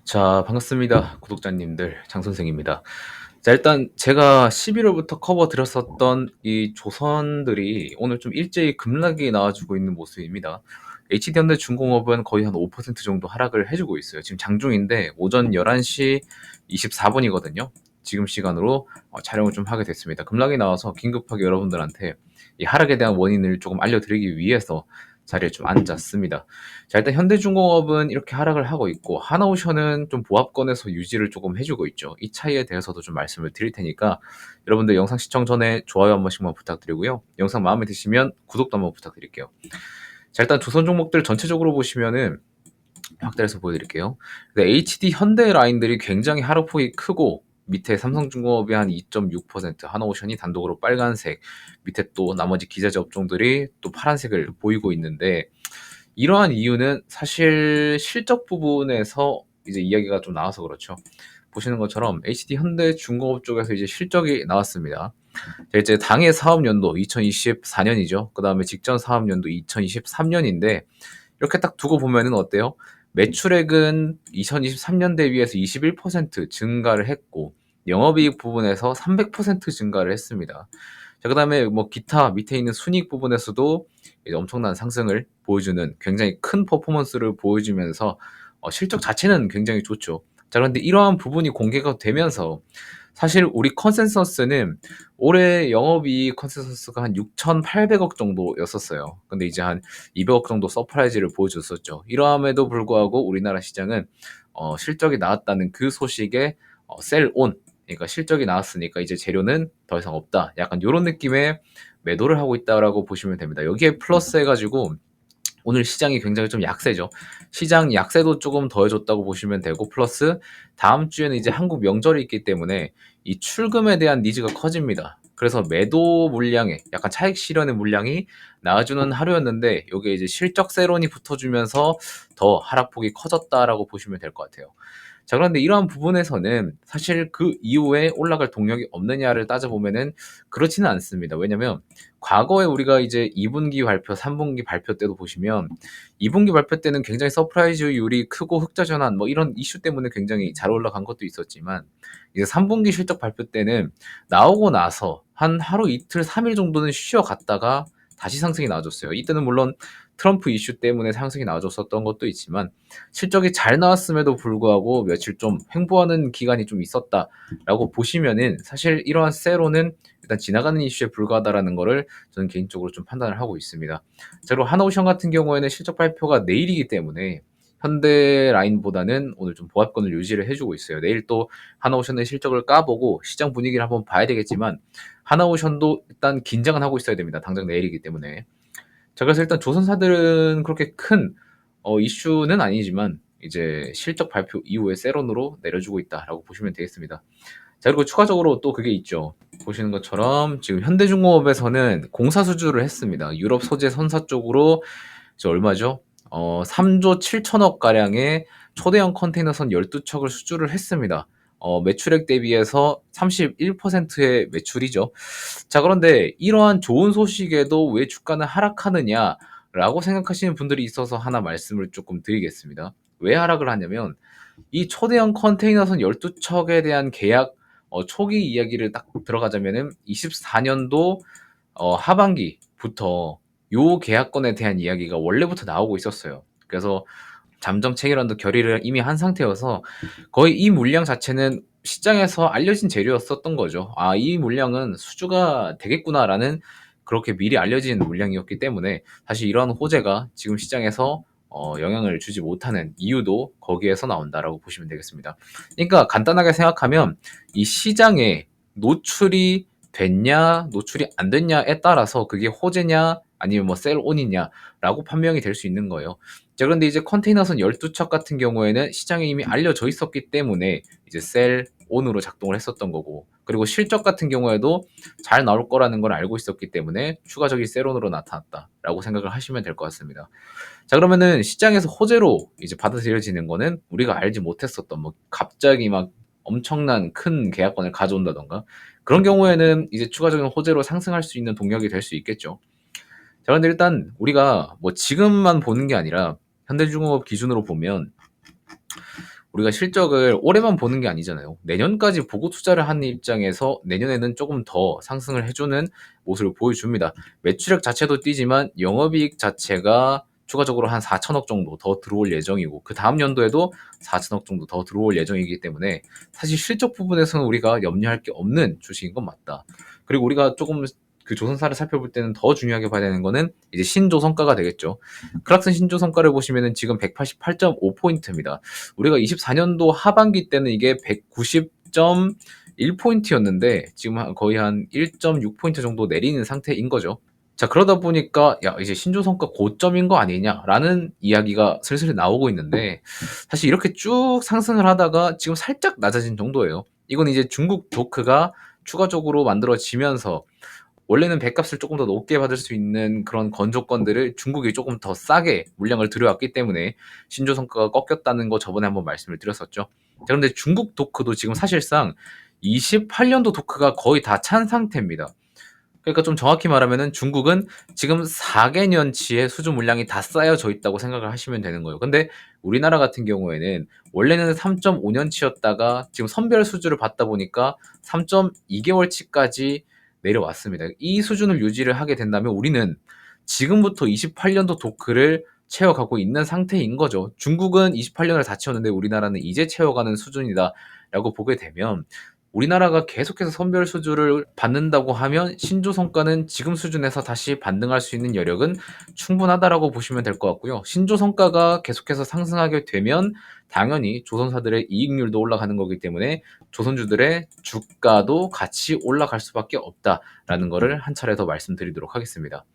자, 반갑습니다. 구독자님들, 장 선생입니다. 자, 일단 제가 11월부터 커버 드렸었던 이 조선들이 오늘 좀 일제히 급락이 나와주고 있는 모습입니다. HD현대중공업은 거의 한 5% 정도 하락을 해주고 있어요. 지금 장중인데 오전 11시 24분이거든요. 지금 시간으로 촬영을 좀 하게 됐습니다. 급락이 나와서 긴급하게 여러분들한테 이 하락에 대한 원인을 조금 알려드리기 위해서 자리에 좀 앉았습니다. 자, 일단 현대중공업은 이렇게 하락을 하고 있고 하나오션은 좀 보합권에서 유지를 조금 해주고 있죠. 이 차이에 대해서도 좀 말씀을 드릴 테니까 여러분들 영상 시청 전에 좋아요 한 번씩만 부탁드리고요. 영상 마음에 드시면 구독도 한번 부탁드릴게요. 자, 일단 조선 종목들 전체적으로 보시면은 확대해서 보여드릴게요. HD 현대 라인들이 굉장히 하락폭이 크고 밑에 삼성중공업이 한 2.6%, 하나오션이 단독으로 빨간색, 밑에 또 나머지 기자재 업종들이 또 파란색을 보이고 있는데 이러한 이유는 사실 실적 부분에서 이제 이야기가 좀 나와서 그렇죠. 보시는 것처럼 HD 현대중공업 쪽에서 이제 실적이 나왔습니다. 자, 이제 당해 사업연도 2024년이죠. 그 다음에 직전 사업연도 2023년인데 이렇게 딱 두고 보면은 어때요? 매출액은 2023년 대비해서 21% 증가를 했고 영업이익 부분에서 300% 증가를 했습니다. 자, 그다음에 뭐 기타 밑에 있는 순이익 부분에서도 이제 엄청난 상승을 보여주는 굉장히 큰 퍼포먼스를 보여주면서 실적 자체는 굉장히 좋죠. 자, 그런데 이러한 부분이 공개가 되면서 사실 우리 컨센서스는 올해 영업이익 컨센서스가 한 6,800억 정도였었어요. 근데 이제 한 200억 정도 서프라이즈를 보여줬었죠. 이러함에도 불구하고 우리나라 시장은 실적이 나왔다는 그 소식에 셀온, 그러니까 실적이 나왔으니까 이제 재료는 더 이상 없다. 약간 이런 느낌의 매도를 하고 있다라고 보시면 됩니다. 여기에 플러스 해가지고 오늘 시장이 굉장히 좀 약세죠. 시장 약세도 조금 더해줬다고 보시면 되고 플러스 다음 주에는 이제 한국 명절이 있기 때문에 이 출금에 대한 니즈가 커집니다. 그래서 매도 물량에 약간 차익 실현의 물량이 나와주는 하루였는데 여기에 이제 실적 세론이 붙어주면서 더 하락폭이 커졌다라고 보시면 될 것 같아요. 자, 그런데 이러한 부분에서는 사실 그 이후에 올라갈 동력이 없느냐를 따져보면은 그렇지는 않습니다. 왜냐면 과거에 우리가 이제 2분기 발표, 3분기 발표 때도 보시면 2분기 발표 때는 굉장히 서프라이즈율이 크고 흑자 전환 뭐 이런 이슈 때문에 굉장히 잘 올라간 것도 있었지만 이제 3분기 실적 발표 때는 나오고 나서 한 하루 이틀 3일 정도는 쉬어갔다가 다시 상승이 나와줬어요. 이때는 물론 트럼프 이슈 때문에 상승이 나와줬었던 것도 있지만 실적이 잘 나왔음에도 불구하고 며칠 좀 횡보하는 기간이 좀 있었다라고 보시면은 사실 이러한 세로는 일단 지나가는 이슈에 불과하다라는 거를 저는 개인적으로 좀 판단을 하고 있습니다. 자, 그리고 하나오션 같은 경우에는 실적 발표가 내일이기 때문에 현대 라인보다는 오늘 좀 보합권을 유지를 해주고 있어요. 내일 또 하나오션의 실적을 까보고 시장 분위기를 한번 봐야 되겠지만 하나오션도 일단 긴장은 하고 있어야 됩니다. 당장 내일이기 때문에. 자, 그래서 일단 조선사들은 그렇게 큰 이슈는 아니지만 이제 실적 발표 이후에 세론으로 내려주고 있다라고 보시면 되겠습니다. 자, 그리고 추가적으로 또 그게 있죠. 보시는 것처럼 지금 현대중공업에서는 공사 수주를 했습니다. 유럽 소재 선사 쪽으로 이제 얼마죠? 3조 7천억 가량의 초대형 컨테이너선 12척을 수주를 했습니다. 매출액 대비해서 31%의 매출이죠. 자, 그런데 이러한 좋은 소식에도 왜 주가는 하락하느냐라고 생각하시는 분들이 있어서 하나 말씀을 조금 드리겠습니다. 왜 하락을 하냐면 이 초대형 컨테이너선 12척에 대한 계약 초기 이야기를 딱 들어가자면은 24년도 하반기부터 요 계약건에 대한 이야기가 원래부터 나오고 있었어요. 그래서 잠정 체결안도 결의를 이미 한 상태여서 거의 이 물량 자체는 시장에서 알려진 재료였었던 거죠. 아, 이 물량은 수주가 되겠구나라는 그렇게 미리 알려진 물량이었기 때문에 사실 이러한 호재가 지금 시장에서 영향을 주지 못하는 이유도 거기에서 나온다라고 보시면 되겠습니다. 그러니까 간단하게 생각하면 이 시장에 노출이 됐냐, 노출이 안 됐냐에 따라서 그게 호재냐, 아니면 뭐 셀온이냐라고 판명이 될 수 있는 거예요. 자, 그런데 이제 컨테이너선 12척 같은 경우에는 시장에 이미 알려져 있었기 때문에 이제 셀온으로 작동을 했었던 거고, 그리고 실적 같은 경우에도 잘 나올 거라는 걸 알고 있었기 때문에 추가적인 셀온으로 나타났다라고 생각을 하시면 될 것 같습니다. 자, 그러면은 시장에서 호재로 이제 받아들여지는 거는 우리가 알지 못했었던 뭐 갑자기 막 엄청난 큰 계약권을 가져온다던가 그런 경우에는 이제 추가적인 호재로 상승할 수 있는 동력이 될 수 있겠죠. 자, 그런데 일단 우리가 뭐 지금만 보는 게 아니라 현대중공업 기준으로 보면 우리가 실적을 올해만 보는 게 아니잖아요. 내년까지 보고 투자를 하는 입장에서 내년에는 조금 더 상승을 해주는 모습을 보여줍니다. 매출액 자체도 뛰지만 영업이익 자체가 추가적으로 한 4천억 정도 더 들어올 예정이고 그 다음 연도에도 4천억 정도 더 들어올 예정이기 때문에 사실 실적 부분에서는 우리가 염려할 게 없는 주식인 건 맞다. 그리고 우리가 조금 그 조선사를 살펴볼 때는 더 중요하게 봐야 되는 거는 이제 신조성과가 되겠죠. 크락슨 신조성과를 보시면은 지금 188.5포인트입니다. 우리가 24년도 하반기 때는 이게 190.1포인트였는데 지금 거의 한 1.6포인트 정도 내리는 상태인 거죠. 자, 그러다 보니까 야, 이제 신조성과 고점인 거 아니냐라는 이야기가 슬슬 나오고 있는데 사실 이렇게 쭉 상승을 하다가 지금 살짝 낮아진 정도예요. 이건 이제 중국 조크가 추가적으로 만들어지면서 원래는 배값을 조금 더 높게 받을 수 있는 그런 건조건들을 중국이 조금 더 싸게 물량을 들여왔기 때문에 신조 성과가 꺾였다는 거 저번에 한번 말씀을 드렸었죠. 자, 그런데 중국 도크도 지금 사실상 28년도 도크가 거의 다 찬 상태입니다. 그러니까 좀 정확히 말하면은 중국은 지금 4개년치의 수주 물량이 다 쌓여져 있다고 생각을 하시면 되는 거예요. 근데 우리나라 같은 경우에는 원래는 3.5년치였다가 지금 선별 수주를 받다 보니까 3.2개월치까지 내려왔습니다. 이 수준을 유지를 하게 된다면 우리는 지금부터 28년도 도크를 채워가고 있는 상태인 거죠. 중국은 28년을 다 채웠는데 우리나라는 이제 채워가는 수준이다라고 보게 되면 우리나라가 계속해서 선별 수주를 받는다고 하면 신조 성과는 지금 수준에서 다시 반등할 수 있는 여력은 충분하다라고 보시면 될 것 같고요. 신조 성과가 계속해서 상승하게 되면 당연히 조선사들의 이익률도 올라가는 거기 때문에 조선주들의 주가도 같이 올라갈 수밖에 없다라는 거를 한 차례 더 말씀드리도록 하겠습니다.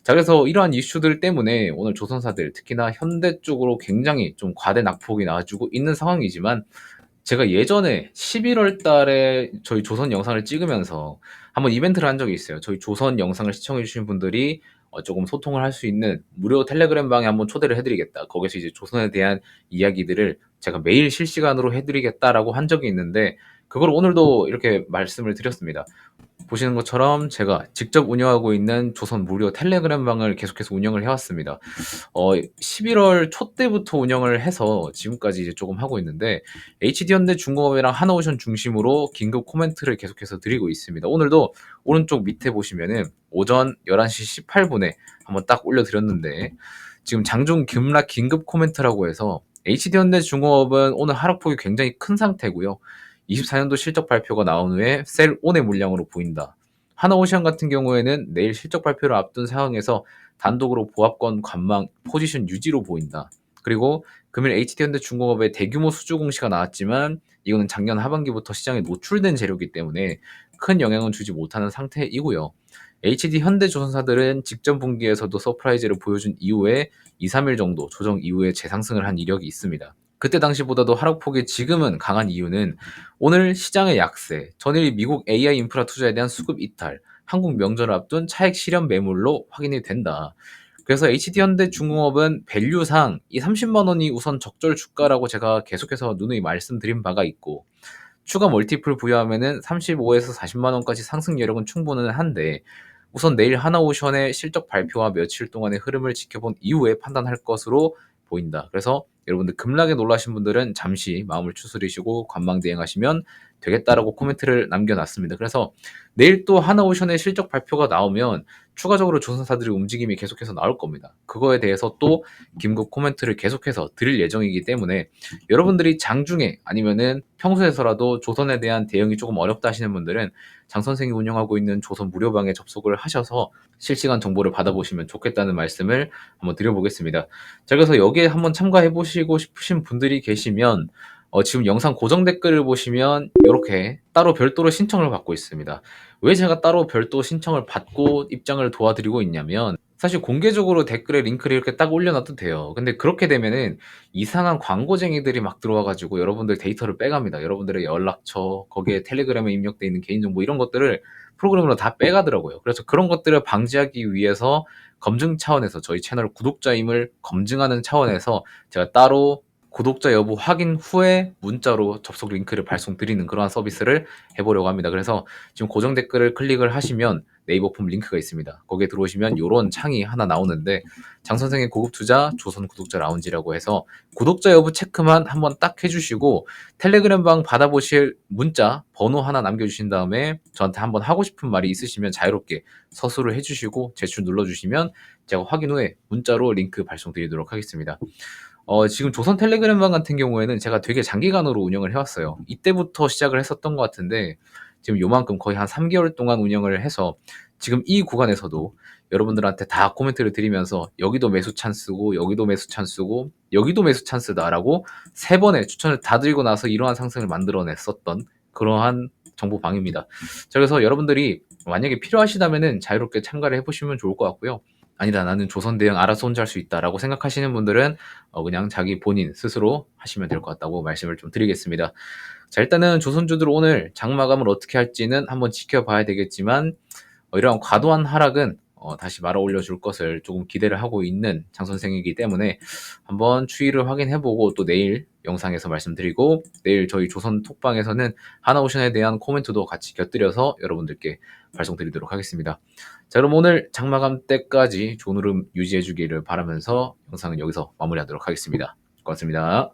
자, 그래서 이러한 이슈들 때문에 오늘 조선사들 특히나 현대 쪽으로 굉장히 좀 과대 낙폭이 나와주고 있는 상황이지만 제가 예전에 11월 달에 저희 조선 영상을 찍으면서 한번 이벤트를 한 적이 있어요. 저희 조선 영상을 시청해 주신 분들이 조금 소통을 할 수 있는 무료 텔레그램 방에 한번 초대를 해드리겠다. 거기서 이제 조선에 대한 이야기들을 제가 매일 실시간으로 해드리겠다라고 한 적이 있는데 그걸 오늘도 이렇게 말씀을 드렸습니다. 보시는 것처럼 제가 직접 운영하고 있는 조선 무료 텔레그램 방을 계속해서 운영을 해왔습니다. 11월 초 때부터 운영을 해서 지금까지 이제 조금 하고 있는데 HD현대 중공업이랑 하나오션 중심으로 긴급 코멘트를 계속해서 드리고 있습니다. 오늘도 오른쪽 밑에 보시면은 오전 11시 18분에 한번 딱 올려드렸는데 지금 장중 급락 긴급 코멘트라고 해서 HD현대 중공업은 오늘 하락폭이 굉장히 큰 상태고요. 24년도 실적 발표가 나온 후에 셀온의 물량으로 보인다. 하나오션 같은 경우에는 내일 실적 발표를 앞둔 상황에서 단독으로 보합권 관망 포지션 유지로 보인다. 그리고 금일 HD현대 중공업의 대규모 수주 공시가 나왔지만 이거는 작년 하반기부터 시장에 노출된 재료이기 때문에 큰 영향은 주지 못하는 상태이고요. HD 현대조선사들은 직전 분기에서도 서프라이즈를 보여준 이후에 2, 3일 정도 조정 이후에 재상승을 한 이력이 있습니다. 그때 당시보다도 하락폭이 지금은 강한 이유는 오늘 시장의 약세, 전일 미국 AI 인프라 투자에 대한 수급 이탈, 한국 명절을 앞둔 차익 실현 매물로 확인이 된다. 그래서 HD현대중공업은 밸류상 이 30만 원이 우선 적절 주가라고 제가 계속해서 누누이 말씀드린 바가 있고 추가 멀티플 부여하면은 35에서 40만 원까지 상승 여력은 충분은 한데 우선 내일 하나오션의 실적 발표와 며칠 동안의 흐름을 지켜본 이후에 판단할 것으로 보인다. 그래서 여러분들 급락에 놀라신 분들은 잠시 마음을 추스리시고 관망 대응하시면 되겠다라고 코멘트를 남겨놨습니다. 그래서 내일 또 하나오션의 실적 발표가 나오면 추가적으로 조선사들의 움직임이 계속해서 나올 겁니다. 그거에 대해서 또 긴급 코멘트를 계속해서 드릴 예정이기 때문에 여러분들이 장중에 아니면은 평소에서라도 조선에 대한 대응이 조금 어렵다 하시는 분들은 장 선생이 운영하고 있는 조선 무료방에 접속을 하셔서 실시간 정보를 받아보시면 좋겠다는 말씀을 한번 드려보겠습니다. 자, 그래서 여기에 한번 참가해 보시고 싶으신 분들이 계시면 지금 영상 고정 댓글을 보시면 이렇게 따로 별도로 신청을 받고 있습니다. 왜 제가 따로 별도 신청을 받고 입장을 도와드리고 있냐면 사실 공개적으로 댓글에 링크를 이렇게 딱 올려놔도 돼요. 근데 그렇게 되면은 이상한 광고쟁이들이 막 들어와가지고 여러분들 데이터를 빼갑니다. 여러분들의 연락처, 거기에 텔레그램에 입력돼 있는 개인정보 이런 것들을 프로그램으로 다 빼가더라고요. 그래서 그런 것들을 방지하기 위해서 검증 차원에서 저희 채널 구독자임을 검증하는 차원에서 제가 따로 구독자 여부 확인 후에 문자로 접속 링크를 발송드리는 그러한 서비스를 해보려고 합니다. 그래서 지금 고정 댓글을 클릭을 하시면 네이버 폼 링크가 있습니다. 거기에 들어오시면 이런 창이 하나 나오는데 장선생의 고급 투자 조선 구독자 라운지라고 해서 구독자 여부 체크만 한번 딱 해주시고 텔레그램 방 받아보실 문자 번호 하나 남겨주신 다음에 저한테 한번 하고 싶은 말이 있으시면 자유롭게 서술을 해주시고 제출 눌러주시면 제가 확인 후에 문자로 링크 발송드리도록 하겠습니다. 지금 조선 텔레그램방 같은 경우에는 제가 되게 장기간으로 운영을 해왔어요. 이때부터 시작을 했었던 것 같은데 지금 요만큼 거의 한 3개월 동안 운영을 해서 지금 이 구간에서도 여러분들한테 다 코멘트를 드리면서 여기도 매수 찬스고 여기도 매수 찬스고 여기도 매수 찬스다라고 세 번의 추천을 다 드리고 나서 이러한 상승을 만들어냈었던 그러한 정보방입니다. 그래서 여러분들이 만약에 필요하시다면은 자유롭게 참가를 해보시면 좋을 것 같고요. 아니다, 나는 조선 대응 알아서 혼자 할 수 있다라고 생각하시는 분들은 그냥 자기 본인 스스로 하시면 될 것 같다고 말씀을 좀 드리겠습니다. 자, 일단은 조선주들 오늘 장마감을 어떻게 할지는 한번 지켜봐야 되겠지만 이러한 과도한 하락은 다시 말아 올려줄 것을 조금 기대를 하고 있는 장 선생이기 때문에 한번 추이를 확인해보고 또 내일 영상에서 말씀드리고 내일 저희 조선 톡방에서는 하나오션에 대한 코멘트도 같이 곁들여서 여러분들께 발송드리도록 하겠습니다. 자, 그럼 오늘 장마감 때까지 좋은 흐름 유지해주기를 바라면서 영상은 여기서 마무리하도록 하겠습니다. 고맙습니다.